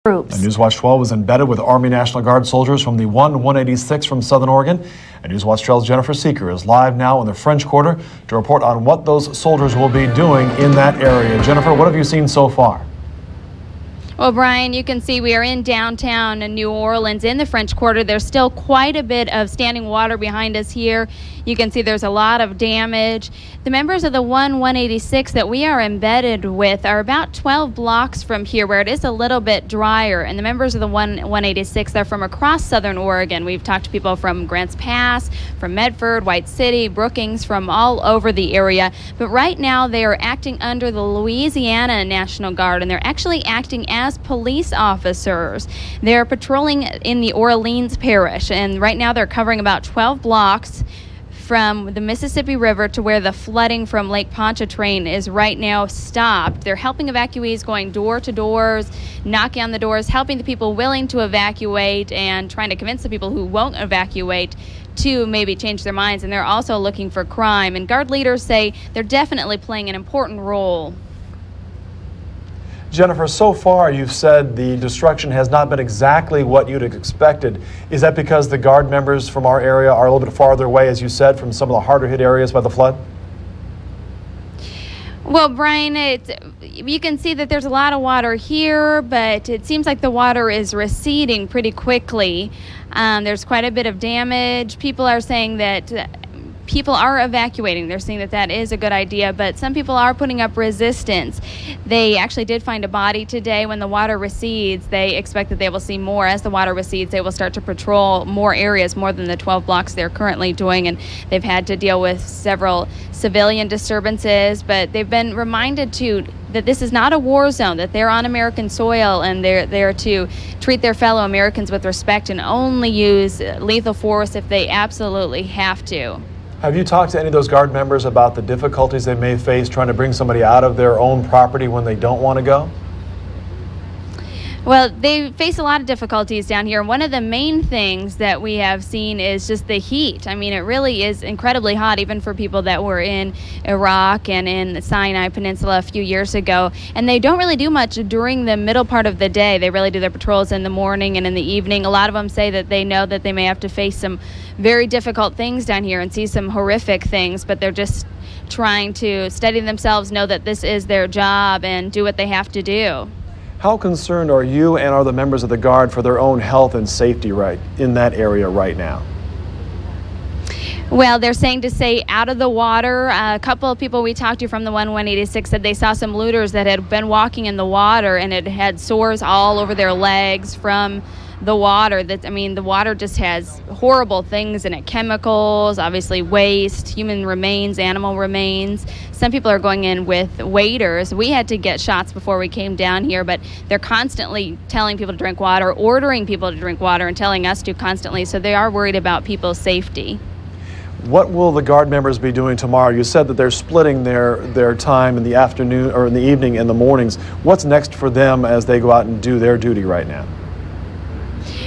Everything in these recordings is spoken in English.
Groups. Newswatch 12 is embedded with Army National Guard soldiers from the 186 from Southern Oregon. And Newswatch 12's Jennifer Seeker is live now in the French Quarter to report on what those soldiers will be doing in that area. Jennifer, what have you seen so far? Well, Brian, you can see we are in downtown New Orleans in the French Quarter. There's still quite a bit of standing water behind us here. You can see there's a lot of damage. The members of the 186 that we are embedded with are about 12 blocks from here where it is a little bit drier. And the members of the 186, they're from across Southern Oregon. We've talked to people from Grants Pass, from Medford, White City, Brookings, from all over the area. But right now they are acting under the Louisiana National Guard, and they're actually acting as police officers. They're patrolling in the Orleans Parish, and right now they're covering about 12 blocks from the Mississippi River to where the flooding from Lake Pontchartrain is right now stopped. They're helping evacuees, going door to doors, knocking on the doors, helping the people willing to evacuate and trying to convince the people who won't evacuate to maybe change their minds. And they're also looking for crime. And Guard leaders say they're definitely playing an important role. Jennifer, so far you've said the destruction has not been exactly what you'd expected. Is that because the Guard members from our area are a little bit farther away, as you said, from some of the harder hit areas by the flood? Well, Brian, you can see that there's a lot of water here, but it seems like the water is receding pretty quickly. There's quite a bit of damage. People are saying that people are evacuating. They're saying that that is a good idea, but some people are putting up resistance. They actually did find a body today. When the water recedes, they expect that they will see more. As the water recedes, they will start to patrol more areas, more than the 12 blocks they're currently doing, and they've had to deal with several civilian disturbances, but they've been reminded too that this is not a war zone, that they're on American soil and they're there to treat their fellow Americans with respect and only use lethal force if they absolutely have to. Have you talked to any of those Guard members about the difficulties they may face trying to bring somebody out of their own property when they don't want to go? Well, they face a lot of difficulties down here. One of the main things that we have seen is just the heat. I mean, it really is incredibly hot, even for people that were in Iraq and in the Sinai Peninsula a few years ago. And they don't really do much during the middle part of the day. They really do their patrols in the morning and in the evening. A lot of them say that they know that they may have to face some very difficult things down here and see some horrific things, but they're just trying to steady themselves, know that this is their job, and do what they have to do. How concerned are you and are the members of the Guard for their own health and safety right in that area right now? Well, they're saying to stay out of the water. A couple of people we talked to from the 186 said they saw some looters that had been walking in the water and it had sores all over their legs from the water. The water just has horrible things in it, chemicals, obviously waste, human remains, animal remains. Some people are going in with waders. We had to get shots before we came down here, but they're constantly telling people to drink water, ordering people to drink water, and telling us to constantly, so they are worried about people's safety. What will the Guard members be doing tomorrow? You said that they're splitting their time in the afternoon or in the evening and the mornings. What's next for them as they go out and do their duty right now?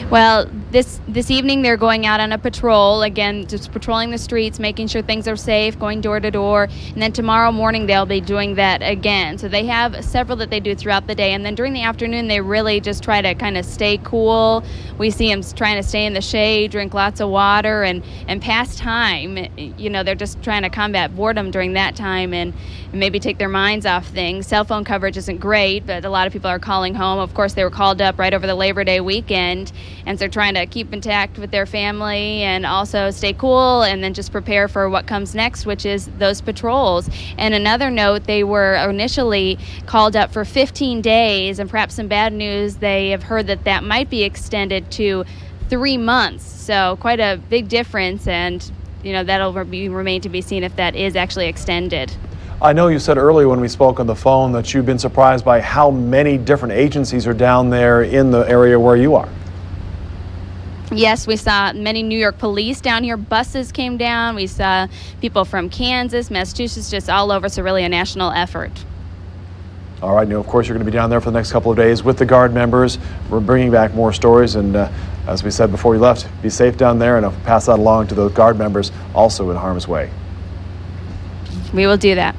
Well, this evening they're going out on a patrol, again, just patrolling the streets, making sure things are safe, going door to door, and then tomorrow morning they'll be doing that again. So they have several that they do throughout the day, and then during the afternoon they really just try to kind of stay cool. We see them trying to stay in the shade, drink lots of water, and pass time. You know, they're just trying to combat boredom during that time and maybe take their minds off things. Cell phone coverage isn't great, but a lot of people are calling home. Of course, they were called up right over the Labor Day weekend, and so they're trying to keep intact with their family and also stay cool and then just prepare for what comes next, which is those patrols. And another note, they were initially called up for 15 days, and perhaps some bad news, they have heard that that might be extended to 3 months. So quite a big difference, and that'll remain to be seen if that is actually extended. I know you said earlier when we spoke on the phone that you've been surprised by how many different agencies are down there in the area where you are. Yes, we saw many New York police down here. Buses came down. We saw people from Kansas, Massachusetts, just all over. So really a national effort. All right, of course, you're going to be down there for the next couple of days with the Guard members. We're bringing back more stories. And as we said before we left, be safe down there, and I'll pass that along to those Guard members also in harm's way. We will do that.